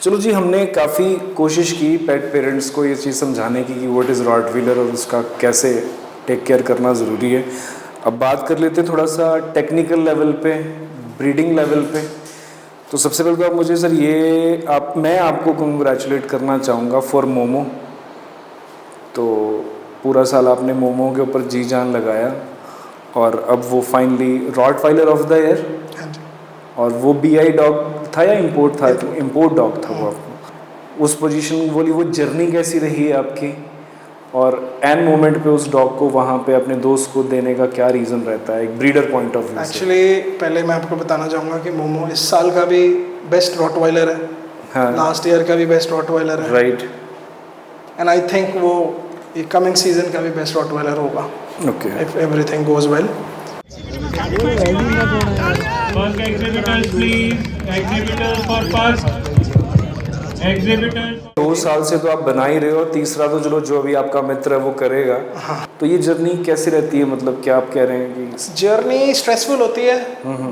चलो जी, हमने काफ़ी कोशिश की पेट पेरेंट्स को ये चीज़ समझाने की कि व्हाट इज़ रॉटवीलर और उसका कैसे टेक केयर करना ज़रूरी है। अब बात कर लेते हैं थोड़ा सा टेक्निकल लेवल पे, ब्रीडिंग लेवल पे। तो सबसे पहले तो आप मुझे सर मैं आपको कंग्रेचुलेट करना चाहूँगा फॉर मोमो। तो पूरा साल आपने मोमो के ऊपर जी जान लगाया और अब वो finally Rottweiler of the year, और वो BI डॉग था या इम्पोर्ट था? इम्पोर्ट डॉग था वो आपको उस पोजीशन। वो जर्नी कैसी रही है आपकी, और एन मोमेंट पे उस डॉग को वहाँ पे अपने दोस्त को देने का क्या रीज़न रहता है एक ब्रीडर पॉइंट ऑफ व्यू से? एक्चुअली पहले मैं आपको बताना चाहूँगा कि मोमो इस साल का भी बेस्ट रॉटवाइलर है, हाँ, लास्ट ईयर का भी बेस्ट रॉटवाइलर है, राइट, एंड आई थिंक वो ये कमिंग सीजन का भी बेस्ट रॉटवाइलर होगा okay. If everything goes well. First exhibitors, please. Exhibitors for first. Exhibitors. 2 साल से तो आप बना ही रहे हो, तीसरा तो चलो जो अभी आपका मित्र है वो करेगा। हाँ, तो ये जर्नी कैसी रहती है, मतलब क्या आप कह रहे हैं कि जर्नी स्ट्रेसफुल होती है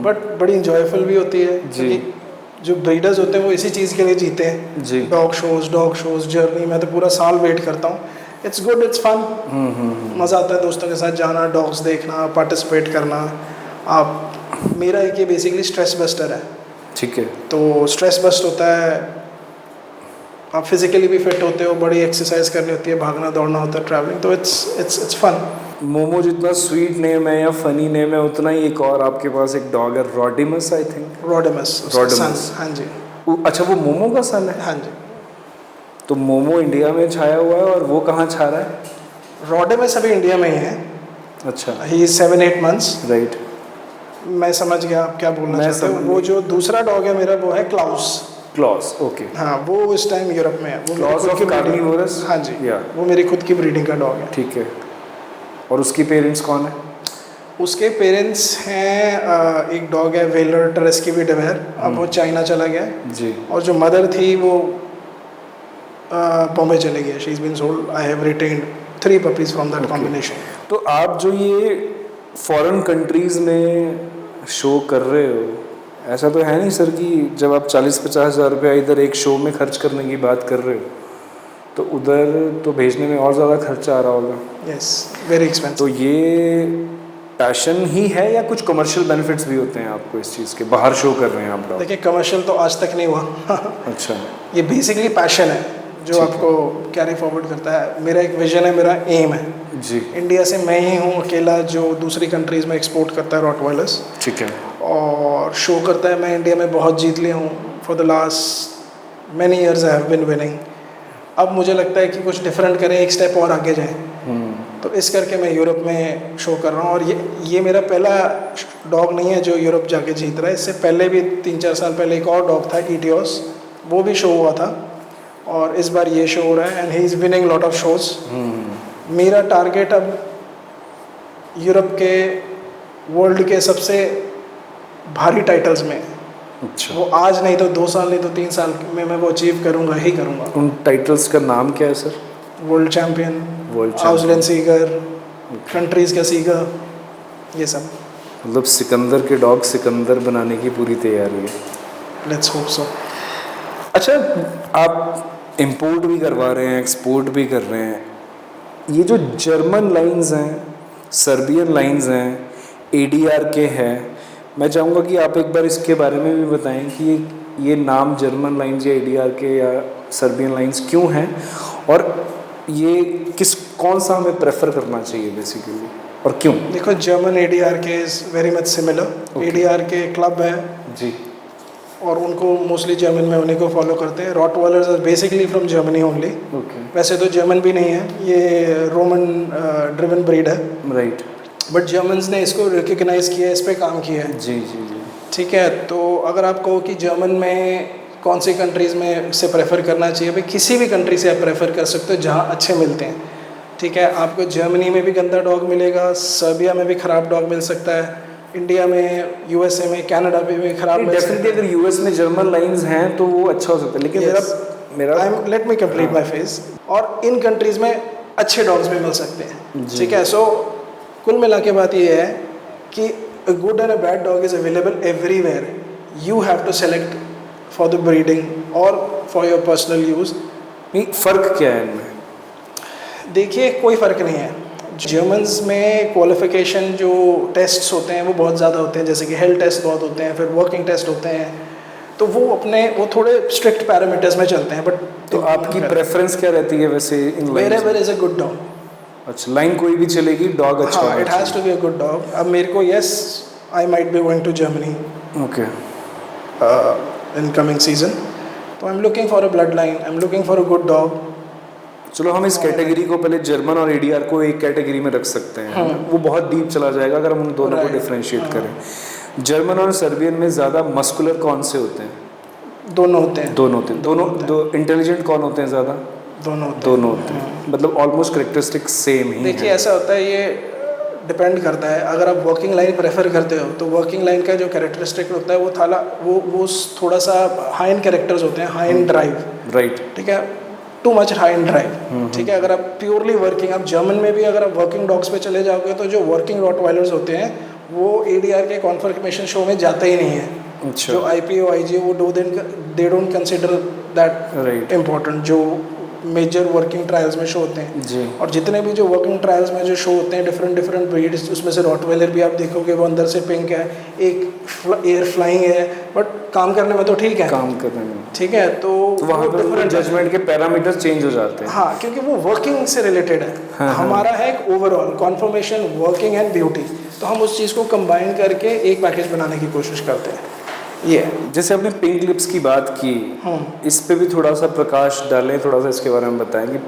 बट बड़ी इंजॉयफुल भी होती है, जी। क्योंकि जो ब्रीडर्स होते हैं वो इसी चीज़ के लिए जीते हैं। जी। डॉग शोज जर्नी मैं तो पूरा साल वेट करता हूँ। इट्स गुड, इट्स फन, मज़ा आता है दोस्तों के साथ जाना, डॉग्स देखना, पार्टिसिपेट करना। आप मेरा एक ये बेसिकली स्ट्रेस बस्टर है, ठीक है, तो स्ट्रेस बस्ट होता है, आप फिजिकली भी फिट होते हो, बड़ी एक्सरसाइज करनी होती है, भागना दौड़ना होता है, ट्रैवलिंग, तो इट्स फन। मोमो जितना स्वीट नेम है या फनी नेम है उतना ही एक और आपके पास एक डॉग है, रॉडिमस आई थिंक। रॉडेमस, रॉडेमस। हाँ जी, अच्छा, वो मोमो का सन है? हाँ जी। तो मोमो इंडिया में छाया हुआ है और वो कहाँ छा रहा है? रॉडेमस अभी इंडिया में ही है, अच्छा, ही इज 7-8 months। राइट, मैं समझ गया आप क्या बोलना मैं चाहते हो। समझ वो गया। जो दूसरा डॉग है मेरा वो है क्लाउस। Claus, okay. हाँ, वो इस टाइम यूरोप में है, वो मेरी क्लॉस खुद ऑफ की ब्रीडिंग। कार्निवोरस? हाँ जी, या, वो मेरी खुद की ब्रीडिंग का डॉग है। ठीक है। और उसकी पेरेंट्स कौन है? उसके पेरेंट्स हैं, एक डॉग है वेलर टरेस्की भी डेवेर, अब वो चाइना चला गया है, जी, और जो मदर थी वो बॉम्बे चले गई। She is been sold. I have retained 3 puppies from that combination. तो आप जो ये फॉरेन कंट्रीज़ में शो कर रहे हो, ऐसा तो है नहीं सर कि जब आप 40-50 हज़ार रुपया इधर एक शो में खर्च करने की बात कर रहे हो तो उधर तो भेजने में और ज़्यादा खर्चा आ रहा होगा? Yes, very expensive. तो ये पैशन ही है या कुछ कमर्शियल बेनिफिट्स भी होते हैं आपको इस चीज़ के, बाहर शो कर रहे हैं आप डॉग? देखिए, कमर्शियल तो आज तक नहीं हुआ। अच्छा, ये बेसिकली पैशन है जो ठीक है। आपको कैरी फॉरवर्ड करता है। मेरा एक विजन है, मेरा एम है। जी, इंडिया से मैं ही हूँ अकेला जो दूसरी कंट्रीज़ में एक्सपोर्ट करता है रॉटवाइलर्स, ठीक है, और शो करता है। मैं इंडिया में बहुत जीत लिया हूँ, for the last many years I have been winning. अब मुझे लगता है कि कुछ डिफरेंट करें, एक स्टेप और आगे जाएं, तो इस करके मैं यूरोप में शो कर रहा हूँ। और ये मेरा पहला डॉग नहीं है जो यूरोप जाके जीत रहा है। इससे पहले भी 3-4 साल पहले एक और डॉग था ईटियोस, वो भी शो हुआ था, और इस बार ये शो हो रहा है, and he is winning lot of shows. मेरा टारगेट अब यूरोप के, वर्ल्ड के सबसे भारी टाइटल्स में, अच्छा, वो आज नहीं तो 2 साल, नहीं तो 3 साल में मैं वो अचीव करूँगा ही करूँगा। उन टाइटल्स का नाम क्या है सर? वर्ल्ड चैम्पियन, वर्ल्ड आउसलैंड सीगर, कंट्रीज़ का सीगर, ये सब। मतलब सिकंदर के डॉग सिकंदर बनाने की पूरी तैयारी है। Let's hope so. अच्छा, आप इंपोर्ट भी करवा रहे हैं, एक्सपोर्ट भी कर रहे हैं। ये जो जर्मन लाइंस हैं, सर्बियन लाइंस हैं, ADR के हैं, मैं चाहूँगा कि आप एक बार इसके बारे में भी बताएं कि ये नाम जर्मन लाइंस या ADR के या सर्बियन लाइंस क्यों हैं, और ये कौन सा हमें प्रेफर करना चाहिए बेसिकली, और क्यों? देखो, जर्मन ADR के is very much similar. ADR के क्लब है जी, और उनको मोस्टली जर्मन में उन्हीं को फॉलो करते हैं। Rottweilers are basically from Germany only. Okay, वैसे तो जर्मन भी नहीं है, ये रोमन ड्रिवन ब्रीड है, राइट, बट जर्मन्स ने इसको रिकग्नाइज़ किया है, इस पर काम किया है। जी जी जी, ठीक है, तो अगर आप कहो कि जर्मन में कौन सी कंट्रीज़ में से प्रेफर करना चाहिए, भाई किसी भी कंट्री से आप प्रेफर कर सकते हो जहाँ अच्छे मिलते हैं। ठीक है, आपको जर्मनी में भी गंदा डॉग मिलेगा, सर्बिया में भी ख़राब डॉग मिल सकता है, इंडिया में, USA में, कनाडा में भी ख़राब मिल सकता है। डेफिनेटली अगर US में जर्मन लाइंस हैं तो वो अच्छा हो सकता है, लेकिन मेरा let me complete my phase. और इन कंट्रीज़ में अच्छे डॉग्स भी मिल सकते हैं। जी। ठीक है, सो कुल मिला के बात ये है कि a good and a bad dog is available everywhere. You have to select for the breeding और फॉर योर पर्सनल यूज़। नहीं, फ़र्क क्या है इनमें? देखिए कोई फ़र्क नहीं है। जर्मन्स में क्वालिफिकेशन जो टेस्ट्स होते हैं वो बहुत ज़्यादा होते हैं, जैसे कि हेल्थ टेस्ट बहुत होते हैं, फिर वर्किंग टेस्ट होते हैं, तो वो थोड़े स्ट्रिक्ट पैरामीटर्स में चलते हैं। बट तो आपकी प्रेफरेंस क्या रहती है वैसे in wherever is a good dog. अच्छा, लाइन कोई भी चलेगी, डॉग अच्छा हाँ, होना it has to be a good dog. अब मेरे को yes I might be going to Germany okay. In coming season, तो I am looking for a blood line, I am looking for a good dog. चलो हम इस category को पहले German और एडीआर को एक कैटेगरी में रख सकते हैं, वो बहुत डीप चला जाएगा अगर हम उन दोनों को डिफरेंशिएट करें। जर्मन और सर्बियन में ज़्यादा मस्कुलर कौन से होते हैं? दोनों होते हैं। दोनों इंटेलिजेंट कौन होते हैं ज़्यादा? दोनों होते हैं, मतलब ऑलमोस्ट कैरेक्टरिस्टिक सेम ही। देखिए ऐसा होता है, ये डिपेंड करता है। अगर आप वर्किंग लाइन प्रेफर करते हो तो वर्किंग लाइन का जो कैरेक्टरिस्टिक होता है वो थोड़ा सा हाई एंड कैरेक्टर्स होते हैं, हाई एंड ड्राइव, राइट, ठीक है, too much high and drive, ठीक है। अगर आप प्योरली वर्किंग, आप जर्मन में भी अगर आप वर्किंग डॉग्स पे चले जाओगे तो जो वर्किंग रॉटवाइलर्स होते हैं वो एडीआर के कॉन्फर्मेशन शो में जाते ही नहीं है। अच्छा। जो आईपीओ आईजी वो they don't consider that important, जो मेजर वर्किंग ट्रायल्स में शो होते हैं जी। और जितने भी जो वर्किंग ट्रायल्स में जो शो होते हैं डिफरेंट ब्रीड्स, उसमें से रॉटवेलर भी आप देखोगे वो अंदर से पिंक है, एक एयर फ्लाइंग है, बट काम करने में तो ठीक है, काम करने में ठीक है। तो वहाँ पर जजमेंट के पैरामीटर्स चेंज हो जाते हैं। हाँ, क्योंकि वो वर्किंग से रिलेटेड है। हाँ, हमारा है एक overall conformation, working and beauty, तो हम उस चीज़ को कंबाइन करके एक पैकेज बनाने की कोशिश करते हैं। ये जैसे आपने पिंक लिप्स की बात की, इस पे भी थोड़ा सा प्रकाश डालें, थोड़ा सा इसके बारे में बताएं कि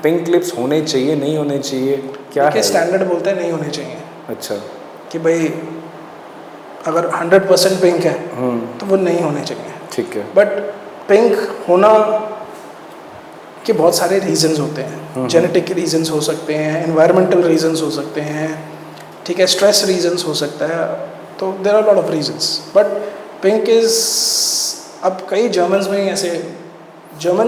पिंक लिप्स होने चाहिए, नहीं होने चाहिए, क्या है? स्टैंडर्ड बोलते हैं नहीं होने चाहिए। अच्छा, कि भाई अगर 100% पिंक है तो वो नहीं होने चाहिए, ठीक है। बट पिंक होना के बहुत सारे रीजंस होते हैं। जेनेटिक रीजंस हो सकते हैं, एनवायरमेंटल रीजंस हो सकते हैं, ठीक है, स्ट्रेस रीजंस हो सकता है, तो there are lot of reasons. But pink is, अब कई जर्मन्स में ही ऐसे जर्मन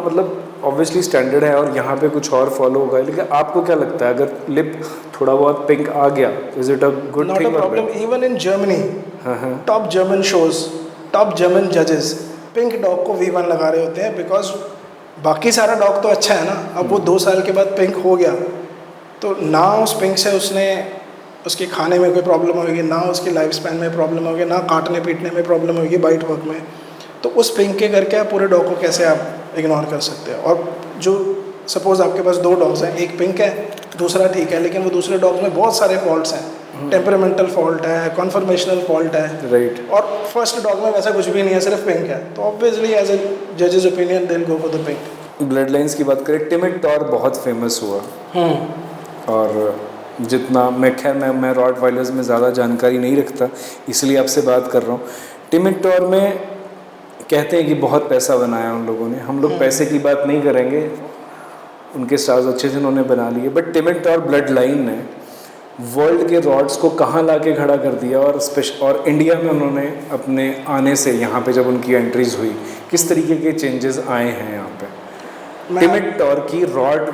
मतलब ऑब्वियसली स्टैंडर्ड है और यहाँ पे कुछ और फॉलो होगा, लेकिन आपको क्या लगता है अगर लिप थोड़ा बहुत पिंक आ गया, is it a good thing? Not a problem. Even in Germany top German shows, top German जजेस पिंक डॉग को V1 लगा रहे होते हैं, बिकॉज बाकी सारा डॉग तो अच्छा है ना। अब वो 2 साल के बाद पिंक हो गया तो ना उस पिंक से उसके खाने में कोई प्रॉब्लम होगी, ना उसकी लाइफ स्पैन में प्रॉब्लम होगी, ना काटने पीटने में प्रॉब्लम होगी, बाइट वर्क में। तो उस पिंक के करके आप पूरे डॉग को कैसे आप इग्नोर कर सकते हैं? और जो सपोज आपके पास 2 डॉग्स हैं, एक पिंक है दूसरा ठीक है, लेकिन वो दूसरे डॉग में बहुत सारे फॉल्ट्स हैं, टेम्परामेंटल फॉल्ट है, कॉन्फर्मेशनल फॉल्ट है, राइट, और फर्स्ट डॉग में वैसा कुछ भी नहीं है, सिर्फ पिंक है, तो ऑब्वियसली एज ए जजेस opinion they will go for the pink. Blood lines की बात करें, टिमिड टॉर बहुत फेमस हुआ, और जितना मैं रॉटवाइलर्स में ज़्यादा जानकारी नहीं रखता, इसलिए आपसे बात कर रहा हूँ। टिमिड टॉर में कहते हैं कि बहुत पैसा बनाया उन लोगों ने, हम लोग पैसे की बात नहीं करेंगे, उनके स्टार्स अच्छे से उन्होंने बना लिए, but Timitor bloodline ने वर्ल्ड के रॉड्स को कहाँ ला के खड़ा कर दिया, और इंडिया में उन्होंने अपने आने से यहाँ पे जब उनकी एंट्रीज हुई, किस तरीके के चेंजेस आए हैं यहाँ पे टिमिड टॉर की रॉड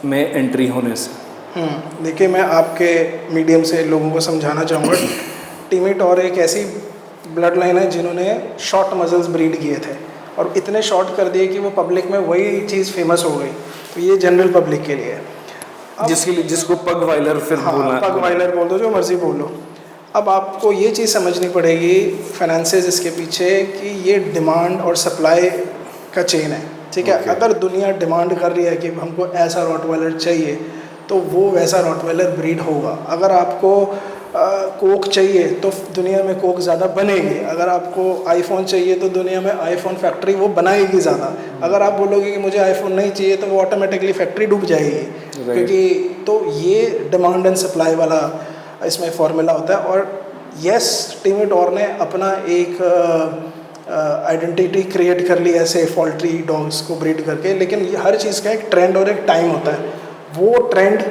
में एंट्री होने से? देखिए, मैं आपके मीडियम से लोगों को समझाना चाहूँगा। टिमिड टॉर एक ऐसी ब्लड लाइन है जिन्होंने शॉर्ट मजल्स ब्रीड किए थे और इतने शॉर्ट कर दिए कि वो पब्लिक में वही चीज़ फेमस हो गई। तो ये जनरल पब्लिक के लिए है, जिसको पग वाइलर फिर बोलना, पग वाइलर बोल दो, जो मर्जी बोल लो। अब आपको ये चीज़ समझनी पड़ेगी फाइनेंसेस इसके पीछे, कि ये डिमांड और सप्लाई का चेन है, ठीक है। अगर दुनिया डिमांड कर रही है कि हमको ऐसा रॉटवाइलर चाहिए तो वो वैसा रॉटवाइलर ब्रीड होगा। अगर आपको कोक चाहिए तो दुनिया में कोक ज़्यादा बनेगी, अगर आपको आईफोन चाहिए तो दुनिया में आईफोन फैक्ट्री वो बनाएगी ज़्यादा। अगर आप बोलोगे कि मुझे आईफोन नहीं चाहिए तो वो ऑटोमेटिकली फैक्ट्री डूब जाएगी, क्योंकि तो ये डिमांड एंड सप्लाई वाला इसमें फॉर्मूला होता है। और यस, टिमिड टॉर ने अपना एक आइडेंटिटी क्रिएट कर ली ऐसे फॉल्ट्री डॉग्स को ब्रीड करके, लेकिन हर चीज़ का एक ट्रेंड और एक टाइम होता है, वो ट्रेंड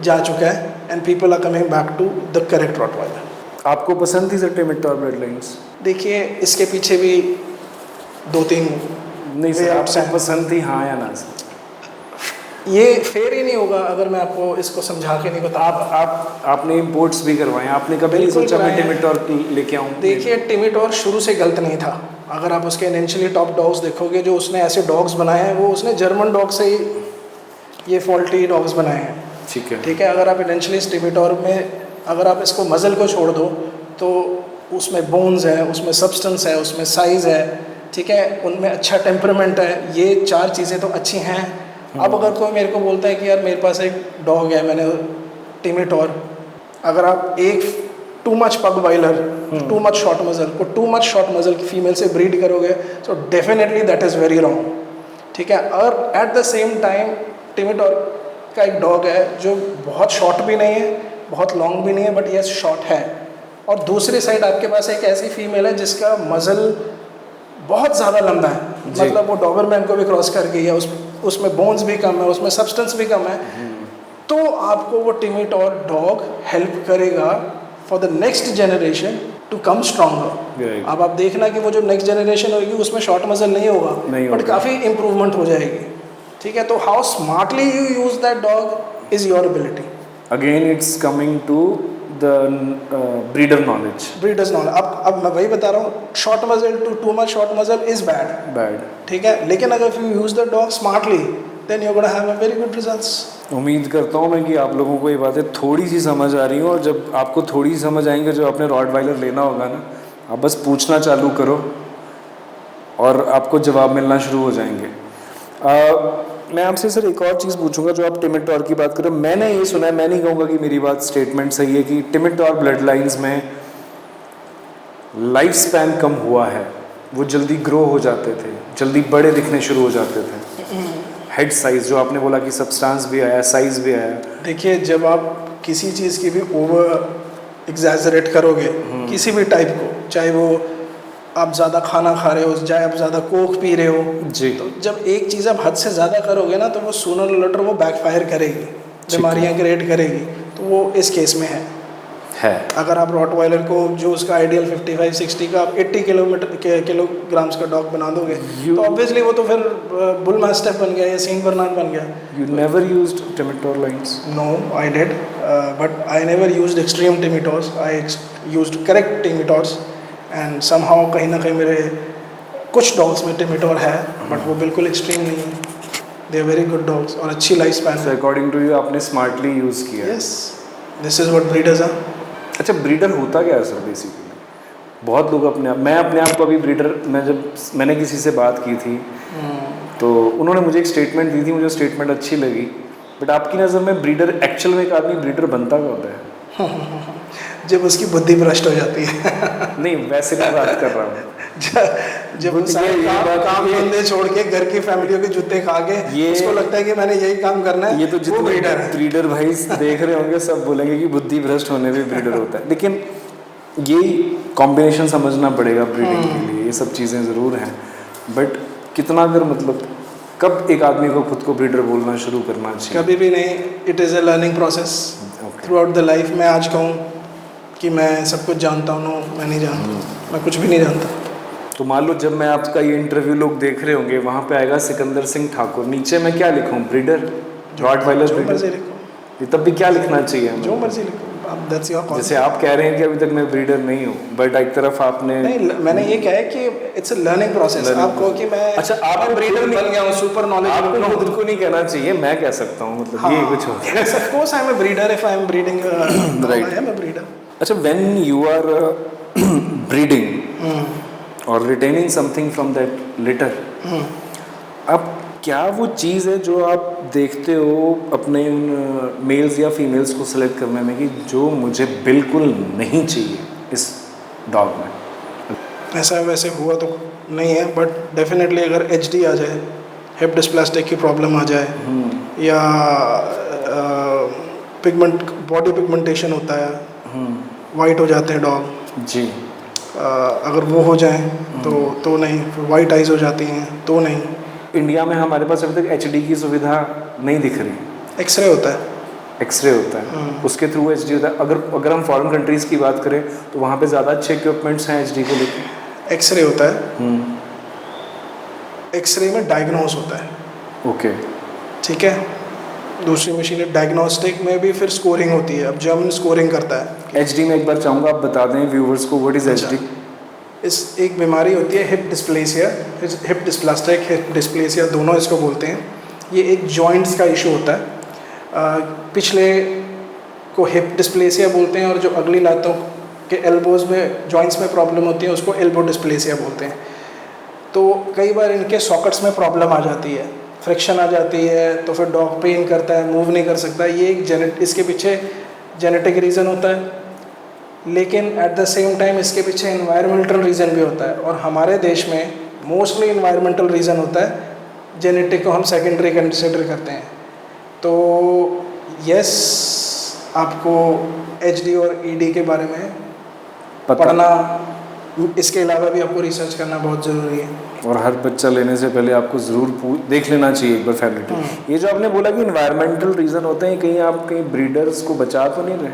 जा चुका है and people are coming back to the correct Rottweiler. आपको पसंद थी sir Timitor bloodlines? देखिए, इसके पीछे भी 2-3 नहीं सर, आपको पसंद थी, हाँ या ना सर? ये फेयर ही नहीं होगा अगर मैं आपको इसको समझा के नहीं बता। आपने इम्पोर्ट्स भी करवाए, आपने कभी नहीं सोचा मैं टिमिड टॉर लेके आऊँ? देखिए, टिमिड टॉर शुरू से गलत नहीं था, अगर आप उसके इनिशियली टॉप डॉग्स देखोगे जो उसने ऐसे डॉग्स बनाए हैं, वो उसने जर्मन डॉग से ही ये फॉल्टी डॉग्स बनाए हैं। ठीक है। ठीक है, अगर आप इनिशियली स्टिमिटोर में अगर आप इसको मज़ल को छोड़ दो तो उसमें बोन्स है, उसमें सब्सटेंस है, उसमें साइज़ है, ठीक है, उनमें अच्छा टेम्परामेंट है, ये 4 चीज़ें तो अच्छी हैं। अब अगर कोई मेरे को बोलता है कि यार मेरे पास एक डॉग है, मैंने टिमिटोर, अगर आप एक टू मच पग वाइलर, टू मच शॉर्ट मजल को टू मच शॉर्ट मजल की फीमेल से ब्रीड करोगे तो definitely that is very wrong. ठीक है, और एट द सेम टाइम टिमिटोर का एक डॉग है जो बहुत शॉर्ट भी नहीं है, बहुत लॉन्ग भी नहीं है, बट यस शॉर्ट है। और दूसरी साइड आपके पास एक ऐसी फीमेल है जिसका मजल बहुत ज़्यादा लंबा है, मतलब वो डॉबरमैन को भी क्रॉस कर गई है, उसमें बोन्स भी कम है, उसमें सब्सटेंस भी कम है। तो आपको वो टिमिटोर डॉग हेल्प करेगा for the next generation to come stronger. अब आप देखना कि वो जो नेक्स्ट जनरेशन होगी उसमें शॉर्ट मसल नहीं होगा, बट काफ़ी इम्प्रूवमेंट हो जाएगी। ठीक है, तो how smartly you use that dog is your ability. Again it's coming to the breeder knowledge. Breeders knowledge. अब मैं वही बता रहा हूँ, short muscle too much short muscle is bad. ठीक है, लेकिन अगर you use the dog smartly then you gonna have a very good results. उम्मीद करता हूँ मैं कि आप लोगों को ये बातें थोड़ी सी समझ आ रही हो, और जब आपको थोड़ी सी समझ आएंगे, जो आपने रॉटवाइलर लेना होगा ना, आप बस पूछना चालू करो और आपको जवाब मिलना शुरू हो जाएंगे। मैं आपसे सर एक और चीज़ पूछूंगा, जो आप टिमिटोर की बात करो, मैंने ये सुना है, मैं नहीं कहूँगा कि मेरी बात स्टेटमेंट सही है, कि टिमिटोर ब्लड लाइन्स में लाइफ स्पैन कम हुआ है, वो जल्दी ग्रो हो जाते थे, जल्दी बड़े दिखने शुरू हो जाते थे। हेड साइज जो आपने बोला कि सब्सटेंस भी आया, साइज भी आया। देखिए, जब आप किसी चीज़ की भी ओवर एग्जैजरेट करोगे, किसी भी टाइप को, चाहे वो आप ज़्यादा खाना खा रहे हो, चाहे आप ज़्यादा कोक पी रहे हो जी, तो जब एक चीज़ आप हद से ज़्यादा करोगे ना, तो वो सूनर और लेटर वो बैकफायर करेगी, बीमारियाँ क्रिएट करेगी। तो वो इस केस में है। अगर आप रॉटवाइलर को जो उसका आइडियल 55-60 का आप 80 किलोग्राम्स का डॉग बना दोगे, तो ऑब्वियसली वो तो फिर बुल मास्टिफ बन गया या सेंट बर्नार्ड बन गया। You never used Timitor lines? No, I did, but I never used extreme Timitors, I used correct Timitors, and somehow कहीं ना कहीं मेरे कुछ डॉग्स में टिमिटोर है, बट वो बिल्कुल एक्सट्रीम नहीं है। They are very good dogs और अच्छी लाइफ स्पैन है। अकॉर्डिंग टू यू आपने स्मार्टली यूज़ किया? Yes, this is what breeders are. अच्छा, ब्रीडर होता क्या है सर बेसिकली? बहुत लोग मैं अपने आप को अभी ब्रीडर, मैंने किसी से बात की थी तो उन्होंने मुझे एक स्टेटमेंट दी थी, मुझे स्टेटमेंट अच्छी लगी, बट आपकी नज़र में ब्रीडर, एक्चुअल में एक आदमी ब्रीडर बनता कब है? जब उसकी बुद्धि भ्रष्ट हो जाती है। नहीं, वैसे मैं बात कर रहा हूँ। जब काम धंधे छोड़ के घर की फैमिलियों के जूते खा के उसको लगता है कि मैंने यही काम करना है, ये तो जितने ब्रीडर भाई देख रहे होंगे सब बोलेंगे कि बुद्धि भ्रष्ट होने में ब्रीडर होता है। लेकिन यही कॉम्बिनेशन समझना पड़ेगा ब्रीडिंग के लिए, ये सब चीज़ें ज़रूर हैं, बट कितना अगर मतलब कब एक आदमी को खुद को ब्रीडर बोलना शुरू करना चाहिए? कभी भी नहीं, it is a learning process through out the life. मैं आज कहूँ कि मैं सब कुछ जानता हूँ, नो, मैं नहीं जानता, मैं कुछ भी नहीं जानता। तो मान लो जब मैं आपका ये इंटरव्यू लोग देख रहे होंगे, वहाँ पे आएगा सिकंदर सिंह ठाकुर, नीचे मैं क्या लिखूँ? ब्रीडर, रॉटवाइलर, जो मर्जी लिखो। तब भी क्या लिखना चाहिए? जो मर्जी लिखो, दैट्स योर कॉल। जैसे आप कह रहे हैं कि अभी तक मैं ब्रीडर नहीं हूँ, बट एक तरफ आपने नहीं, मैंने ये कहा है कि इट्स अ लर्निंग प्रोसेस। आप कहो कि मैं अच्छा आप ब्रीडर बन गया हूँ, सुपर नॉलेज, आपको खुद को नहीं कहना चाहिए, मैं कह सकता हूँ, मतलब ये कुछ हो गया। Of course I am a breeder if I am breeding, right, I am a breeder. अच्छा, व्हेन यू आर ब्रीडिंग और retaining something from that litre, अब क्या वो चीज़ है जो आप देखते हो अपने मेल्स या फीमेल्स को सेलेक्ट करने में कि जो मुझे बिल्कुल नहीं चाहिए इस डॉग में? ऐसा वैसे हुआ तो नहीं है, बट डेफिनेटली अगर HD आ जाए, हिप डिस्प्लास्टिक की प्रॉब्लम आ जाए, या पिगमेंट, बॉडी पिगमेंटेशन होता है, वाइट हो जाते हैं डॉग जी, अगर वो हो जाए तो नहीं, वाइट आइज हो जाती हैं तो नहीं। इंडिया में हमारे पास अभी तक HD की सुविधा नहीं दिख रही। एक्सरे होता है, एक्सरे होता है, उसके थ्रू HD होता है। अगर हम फॉरेन कंट्रीज़ की बात करें तो वहाँ पे ज़्यादा अच्छे इक्विपमेंट्स हैं HD को लेकर। एक्सरे होता है, एक्सरे में डायग्नोस होता है, ओके, ठीक है। दूसरी मशीन डायग्नोस्टिक में भी फिर स्कोरिंग होती है, अब जर्मन स्कोरिंग करता है। HD में एक बार चाहूँगा आप बता दें व्यूवर्स को व्हाट इज़ HD? इस एक बीमारी होती है hip dysplasia, hip dysplastic, hip dysplasia दोनों इसको बोलते हैं। ये एक जॉइंट्स का इशू होता है। पिछले को हिप डिस्प्लेसिया बोलते हैं और जो अगली लातों के एल्बोज़ में जॉइंट्स में प्रॉब्लम होती है उसको एल्बो डिस्प्लेसिया बोलते हैं। तो कई बार इनके सॉकेट्स में प्रॉब्लम आ जाती है, फ्रिक्शन आ जाती है, तो फिर डॉग पेन करता है, मूव नहीं कर सकता। ये एक इसके पीछे जेनेटिक रीज़न होता है, लेकिन एट द सेम टाइम इसके पीछे इन्वायरमेंटल रीज़न भी होता है। और हमारे देश में मोस्टली इन्वायरमेंटल रीज़न होता है, जेनेटिक को हम सेकेंडरी कंसिडर करते हैं। तो यस, आपको एचडी और ईडी के बारे में पढ़ना, इसके अलावा भी आपको रिसर्च करना बहुत ज़रूरी है। और हर बच्चा लेने से पहले आपको ज़रूर देख लेना चाहिए एक बार फैमिली। ये जो आपने बोला कि इन्वायरमेंटल रीज़न होते हैं, कहीं आप कहीं ब्रीडर्स को बचा तो नहीं रहे?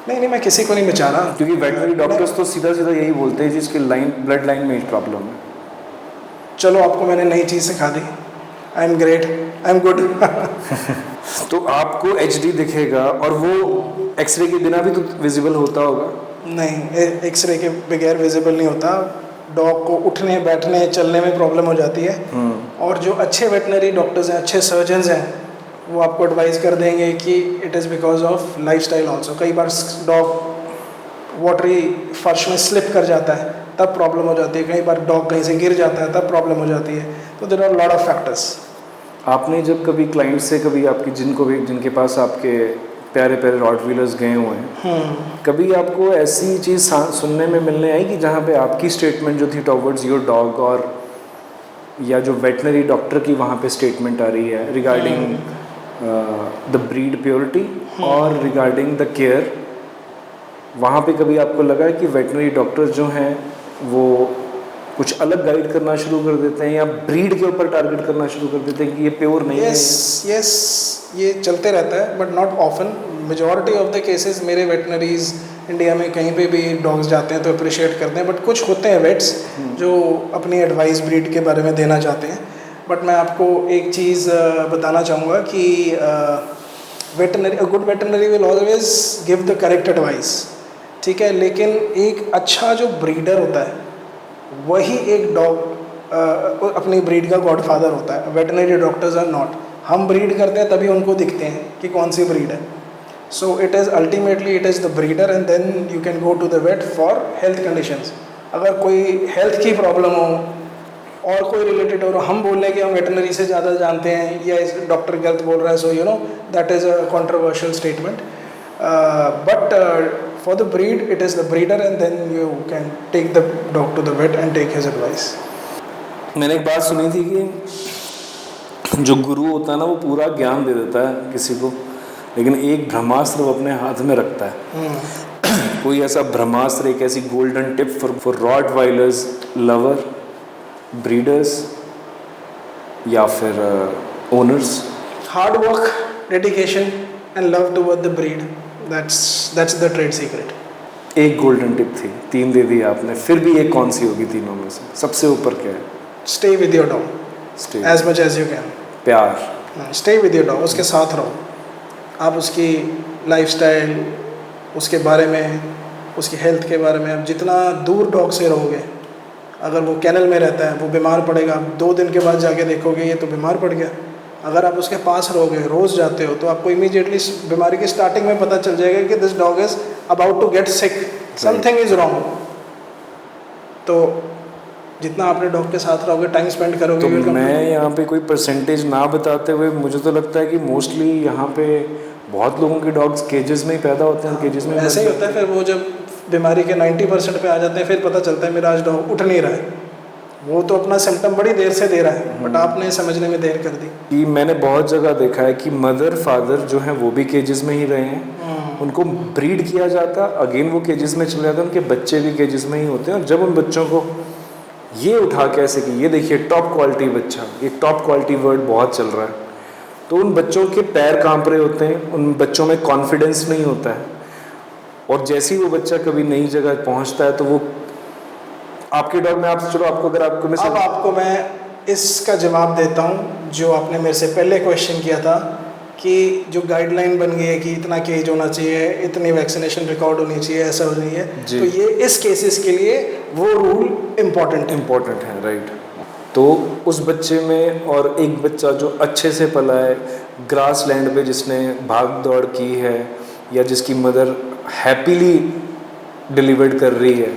नहीं, मैं किसी को नहीं बचा रहा, क्योंकि वेटनरी डॉक्टर्स तो सीधा सीधा यही बोलते हैं जिसकी ब्लड लाइन में प्रॉब्लम है। चलो आपको मैंने नई चीज़ सिखा दी, I am great, I am good. तो आपको एचडी दिखेगा और वो एक्सरे के बिना भी तो विजिबल होता होगा? नहीं, एक्सरे के बगैर विजिबल नहीं होता। डॉग को उठने बैठने चलने में प्रॉब्लम हो जाती है। और जो अच्छे वेटनरी डॉक्टर्स हैं, अच्छे सर्जन्स हैं, वो आपको एडवाइस कर देंगे कि it is because of lifestyle also. कई बार डॉग वाटरी फर्श में स्लिप कर जाता है, तब प्रॉब्लम हो जाती है। कई बार डॉग कहीं से गिर जाता है, तब प्रॉब्लम हो जाती है। तो there are lot of factors. आपने जब कभी क्लाइंट से कभी आपकी जिनके पास आपके प्यारे प्यारे रॉटवीलर्स गए हुए हैं, कभी आपको ऐसी चीज़ सुनने में मिलने आई कि जहाँ पे आपकी स्टेटमेंट जो थी टॉवर्ड्स योर डॉग, और या जो वेटनरी डॉक्टर की वहाँ पे स्टेटमेंट आ रही है रिगार्डिंग द ब्रीड प्योरिटी और रिगार्डिंग द केयर, वहाँ पे कभी आपको लगा है कि वेटनरी डॉक्टर्स जो हैं वो कुछ अलग गाइड करना शुरू कर देते हैं या ब्रीड के ऊपर टारगेट करना शुरू कर देते हैं कि ये प्योर नहीं है? यस, ये चलते रहता है, but not often. Majority of the cases मेरे वेटनरीज इंडिया में कहीं पे भी डॉग्स जाते हैं तो अप्रिशिएट करते हैं, बट कुछ होते हैं वेट्स जो अपनी एडवाइस ब्रीड के बारे में देना चाहते हैं। बट मैं आपको एक चीज़ बताना चाहूँगा कि good veterinary will always give the correct advice, ठीक है, लेकिन एक अच्छा जो ब्रीडर होता है वही एक डॉग अपनी ब्रीड का गॉडफादर होता है। Veterinary doctors are not. हम ब्रीड करते हैं तभी उनको दिखते हैं कि कौन सी ब्रीड है। So it is ultimately it is the breeder and then you can go to the vet for health conditions. अगर कोई हेल्थ की प्रॉब्लम हो और कोई रिलेटेड हो, हम बोल रहे हैं कि हम वेटनरी से ज़्यादा जानते हैं या इस डॉक्टर गलत बोल रहा है, so you know that is a controversial statement. But for the breed, it is the breeder and then you can take the dog to the vet and take his advice. मैंने एक बात सुनी थी कि जो गुरु होता है ना वो पूरा ज्ञान दे देता है किसी को, लेकिन एक ब्रह्मास्त्र वो अपने हाथ में रखता है। कोई ऐसा ब्रह्मास्त्र, एक ऐसी golden tip for rottweilers lover, breeders या फिर owners? Hard work, dedication and love toward the breed. That's the trade secret. एक गोल्डन टिप थी, 3 दे दी आपने, फिर भी एक कौन सी होगी तीनों में से? सबसे ऊपर क्या है? Stay with your dog. Stay. As much as you can. प्यार। Stay with your dog. उसके साथ रहो। आप उसकी लाइफस्टाइल, उसके बारे में, उसकी हेल्थ के बारे में, आप जितना दूर डॉग से रहोगे, अगर वो कैनल में रहता है, वो बीमार पड़ेगा, आप 2 दिन के बाद जाके देखोगे ये तो बीमार पड़ गया। अगर आप उसके पास रहोगे, रोज़ जाते हो, तो आपको इमीडिएटली बीमारी की स्टार्टिंग में पता चल जाएगा कि this dog is about to get sick, something is wrong. तो जितना आपने डॉग के साथ रहोगे, टाइम स्पेंड करोगे, तो मैं यहाँ पे कोई परसेंटेज ना बताते हुए मुझे तो लगता है कि मोस्टली यहाँ पे बहुत लोगों के डॉग्स केजेस में ही पैदा होते हैं, केजेस में ऐसे ही होता है। फिर वो जब बीमारी के 90% पे आ जाते हैं, फिर पता चलता है मेरा आज डॉग उठ नहीं रहा है। वो तो अपना सिम्टम बड़ी देर से दे रहा है, बट आपने समझने में देर कर दी। कि मैंने बहुत जगह देखा है कि मदर फादर जो हैं वो भी केजेस में ही रहे हैं, उनको ब्रीड किया जाता, अगेन वो केजेस में चले जाते हैं, उनके बच्चे भी केजेस में ही होते हैं। और जब उन बच्चों को ये उठा के ऐसे कि ये देखिए टॉप क्वालिटी बच्चा, ये टॉप क्वालिटी वर्ड बहुत चल रहा है, तो उन बच्चों के पैर कांप रहे होते हैं, उन बच्चों में कॉन्फिडेंस नहीं होता है। और जैसे ही वो बच्चा कभी नई जगह पहुंचता है तो वो आपके डॉग में, आप चलो आपको अगर आपको में अब मैं इसका जवाब देता हूँ जो आपने मेरे से पहले क्वेश्चन किया था कि जो गाइडलाइन बन गई है कि इतना केज होना चाहिए, इतनी वैक्सीनेशन रिकॉर्ड होनी चाहिए, ऐसा हो रही है, जी। तो ये इस केसेस के लिए वो रूल इम्पोर्टेंट है। इम्पोर्टेंट है, राइट। तो उस बच्चे में और एक बच्चा जो अच्छे से पला है, ग्रास लैंड पे जिसने भाग दौड़ की है, या जिसकी मदर हैप्पीली डिलीवर्ड कर रही है,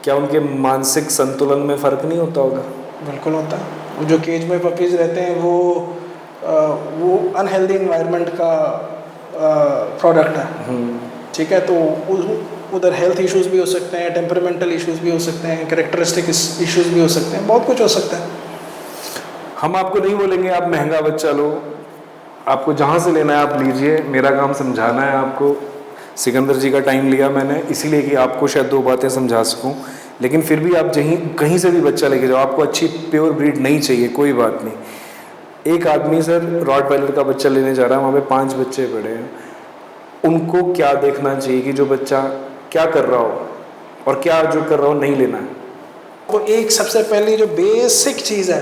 क्या उनके मानसिक संतुलन में फ़र्क नहीं होता होगा? बिल्कुल होता है। वो जो केज में पपीज रहते हैं वो अनहेल्दी इन्वायरमेंट का प्रोडक्ट है, ठीक है। तो उधर हेल्थ इश्यूज भी हो सकते हैं, टेम्परामेंटल इश्यूज भी हो सकते हैं, कैरेक्टरिस्टिक इश्यूज भी हो सकते हैं, बहुत कुछ हो सकता है। हम आपको नहीं बोलेंगे आप महंगा बच्चा लो, आपको जहाँ से लेना है आप लीजिए, मेरा काम समझाना है आपको। सिकंदर जी का टाइम लिया मैंने इसीलिए कि आपको शायद 2 बातें समझा सकूं, लेकिन फिर भी आप कहीं से भी बच्चा लेके जाओ, आपको अच्छी प्योर ब्रीड नहीं चाहिए, कोई बात नहीं। एक आदमी सर रॉटवाइलर का बच्चा लेने जा रहा है, वहाँ पे 5 बच्चे पड़े हैं, उनको क्या देखना चाहिए कि जो बच्चा क्या कर रहा हो और क्या जो कर रहा हो नहीं लेना है? वो एक सबसे पहली जो बेसिक चीज़ है,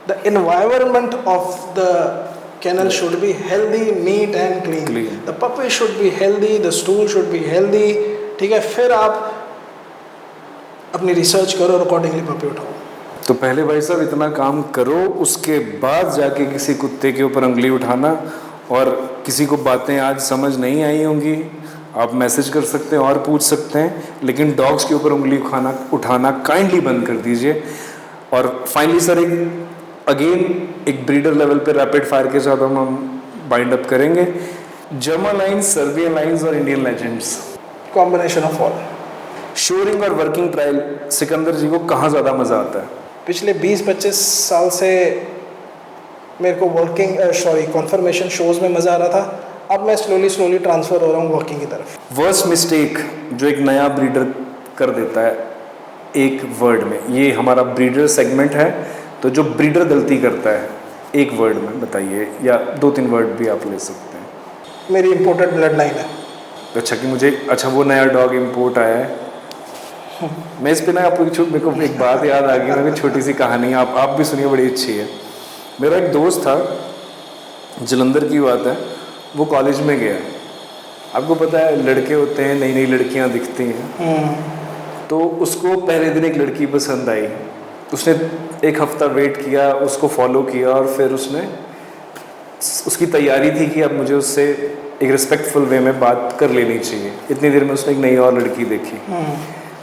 the environment of the kennel should be healthy, neat and clean. The puppy should be healthy, the stool should be healthy, ठीक है। फिर आप अपनी रिसर्च करो और अकॉर्डिंगली पपी उठाओ। तो पहले भाई साहब इतना काम करो, उसके बाद जाके किसी कुत्ते के ऊपर उंगली उठाना। और किसी को बातें आज समझ नहीं आई होंगी, आप मैसेज कर सकते हैं और पूछ सकते हैं, लेकिन डॉग्स के ऊपर उंगली उठाना काइंडली बंद कर दीजिए। और फाइनली सर एक ब्रीडर लेवल पे रैपिड फायर के साथ हम बाइंड अप करेंगे। जर्मन लाइन्स, सर्बियन लाइन्स और Indian legends, combination of all. Shoring और वर्किंग ट्रायल, सिकंदर जी को कहाँ ज़्यादा मज़ा आता है? पिछले 20-25 साल से मेरे को कॉन्फर्मेशन शोज़ में मज़ा आ रहा था। अब मैं स्लोली ट्रांसफ़र हो रहा हूँ वर्किंग की तरफ। वर्स्ट मिस्टेक जो एक नया ब्रीडर कर देता है एक वर्ड में, ये हमारा ब्रीडर सेगमेंट है, तो जो ब्रीडर गलती करता है एक वर्ड में बताइए, या 2-3 वर्ड भी आप ले सकते हैं। मेरी इम्पोर्टेड ब्लड लाइन है। अच्छा वो नया डॉग इम्पोर्ट आया है। मैं इस पे ना आपको मेरे को एक बात याद आ गई, मेरी छोटी सी कहानी आप भी सुनिए, बड़ी अच्छी है। मेरा एक दोस्त था, जलंधर की बात है, वो कॉलेज में गया। आपको पता है लड़के होते हैं, नई नई लड़कियां दिखती हैं, तो उसको पहले दिन एक लड़की पसंद आई। उसने 1 हफ्ता वेट किया, उसको फॉलो किया, और फिर उसकी तैयारी थी कि अब मुझे उससे एक रिस्पेक्टफुल वे में बात कर लेनी चाहिए। इतनी देर में उसने एक नई और लड़की देखी,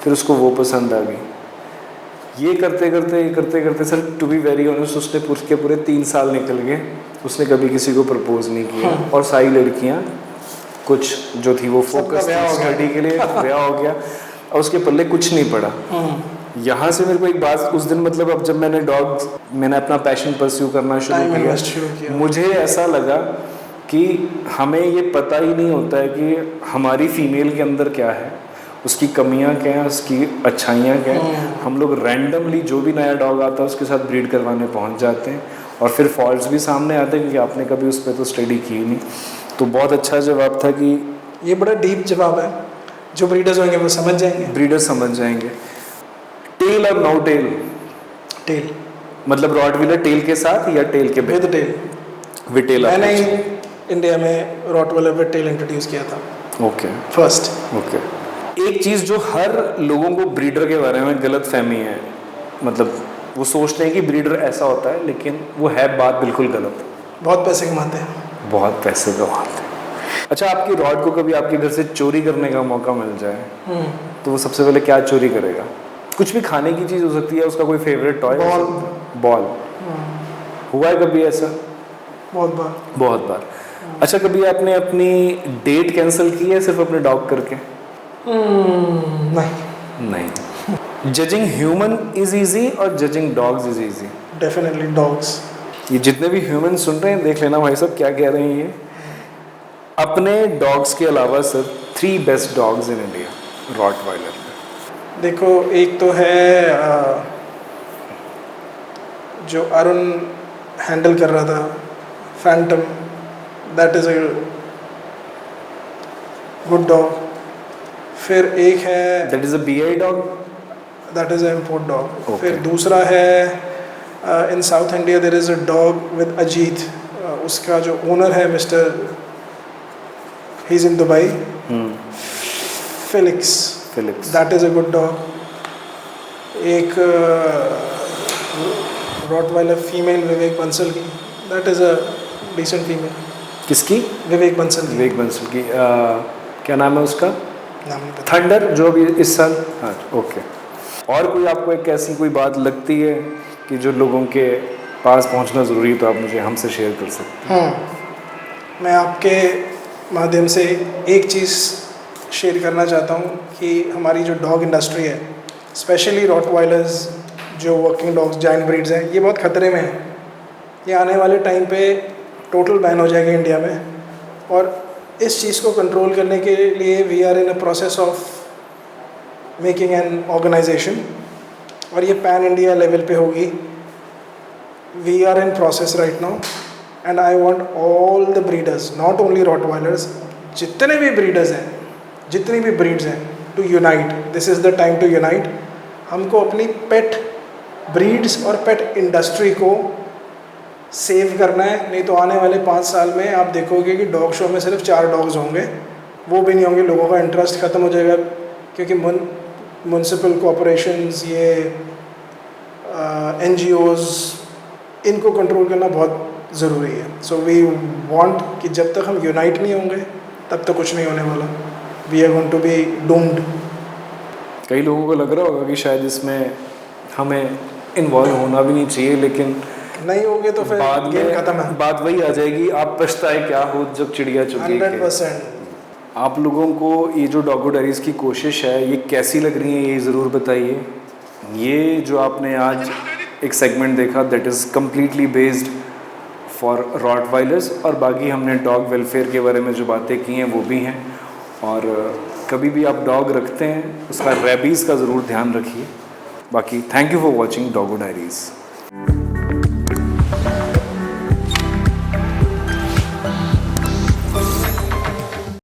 फिर उसको वो पसंद आ गई। ये करते करते sir to be very honest उसके पूरे 3 साल निकल गए, उसने कभी किसी को प्रपोज नहीं किया। और सारी लड़कियां कुछ जो थी वो फोकस स्टडी के लिए ब्याह हो गया, और उसके पल्ले कुछ नहीं पड़ा। यहाँ से मेरे को एक बात उस दिन, मतलब अब जब मैंने अपना पैशन परस्यू करना शुरू किया, मुझे ऐसा लगा कि हमें ये पता ही नहीं होता है कि हमारी फीमेल के अंदर क्या है, उसकी कमियां क्या हैं, उसकी अच्छाइयाँ क्या हैं। हम लोग रैंडमली जो भी नया डॉग आता है उसके साथ ब्रीड करवाने पहुँच जाते हैं, और फिर फॉल्ट्स भी सामने आते हैं क्योंकि आपने कभी उस पर तो स्टडी की नहीं। तो बहुत अच्छा जवाब था कि ये बड़ा डीप जवाब है, जो ब्रीडर्स होंगे वो समझ जाएंगे। ब्रीडर्स समझ जाएंगे। टेल और नो टेल? टेल मतलब रॉटवीलर टेल के साथ या टेल के विद टेल? With tail. मैंने इंडिया में रॉटवीलर विद टेल इंट्रोड्यूस किया था। Okay first. ओके। एक चीज़ जो हर लोगों को ब्रीडर के बारे में गलत फहमी है, मतलब वो सोचते हैं कि ब्रीडर ऐसा होता है, लेकिन वो है बात बिल्कुल गलत। बहुत पैसे कमाते हैं। बहुत पैसे कमाते हैं। अच्छा, आपकी रॉड को कभी आपके घर से चोरी करने का मौका मिल जाए तो वो सबसे पहले क्या चोरी करेगा? कुछ भी खाने की चीज़ हो सकती है, उसका कोई फेवरेट टॉय? बॉल। हुआ है कभी ऐसा? बहुत बार। अच्छा, कभी आपने अपनी डेट कैंसिल की है सिर्फ अपने डॉग करके? नहीं। जजिंग ह्यूमन इज ईजी और judging dogs is easy? Definitely dogs. ये जितने भी ह्यूमन सुन रहे हैं देख लेना भाई साहब क्या कह रहे हैं ये। अपने डॉग्स के अलावा sir 3 best dogs in India Rottweiler में? देखो, एक तो है जो अरुण हैंडल कर रहा था, Phantom, that is a good dog. फिर एक है that is a BI dog, that is a import dog. फिर दूसरा है in South India there is a dog with Ajit, उसका जो ओनर है mister, he is in Dubai, Felix, that is a good dog. एक रॉटवाइलर फीमेल विवेक बंसल की, that is a decent female. किसकी? विवेक बंसल की। विवेक बंसल की। क्या नाम है उसका? नाम नहीं पता। थंडर, जो अभी इस साल। हाँ, ओके। और कोई आपको एक ऐसी कोई बात लगती है कि जो लोगों के पास पहुंचना ज़रूरी है, तो आप मुझे हमसे शेयर कर सकते हैं? मैं आपके माध्यम से एक चीज़ शेयर करना चाहता हूँ कि हमारी जो डॉग इंडस्ट्री है, स्पेशली रॉटवाइलर्स, जो वर्किंग डॉग्स, जायंट ब्रीड्स हैं, ये बहुत ख़तरे में हैं। ये आने वाले टाइम पे टोटल बैन हो जाएगा इंडिया में, और इस चीज़ को कंट्रोल करने के लिए we are in a process of making an organisation, और ये पैन इंडिया लेवल पे होगी। We are in process right now, and I want all the breeders, not only rottweilers, जितने भी ब्रीडर्स हैं, जितनी भी ब्रीड्स हैं, to unite. This is the time to unite. हमको अपनी पेट ब्रीड्स और पेट इंडस्ट्री को सेव करना है, नहीं तो आने वाले 5 साल में आप देखोगे कि डॉग शो में सिर्फ 4 डॉग्स होंगे, वो भी नहीं होंगे। लोगों का इंटरेस्ट ख़त्म हो जाएगा, क्योंकि म्युनिसिपल कॉरपोरेशंस, ये NGOs, इनको कंट्रोल करना बहुत ज़रूरी है। सो वी वांट कि जब तक हम यूनाइट नहीं होंगे तब तक कुछ नहीं होने वाला। We are going to be doomed. कई लोगों को लग रहा होगा कि शायद इसमें हमें इन्वॉल्व होना भी नहीं चाहिए, लेकिन नहीं होंगे तो फिर बाद गेम में खत्म है। बात वही आ जाएगी, आप पछताए क्या हो जब चिड़िया चुगी। 100%। आप लोगों को ये जो डॉगो डायरीज की कोशिश है, ये कैसी लग रही है, ये ज़रूर बताइए। ये जो आपने आज एक सेगमेंट देखा, that is completely based for rottweilers, और बाकी हमने डॉग वेलफेयर के बारे में जो बातें की हैं वो भी हैं। और कभी भी आप डॉग रखते हैं उसका रेबीज़ का ज़रूर ध्यान रखिए। बाकी thank you for watching Doggo diaries.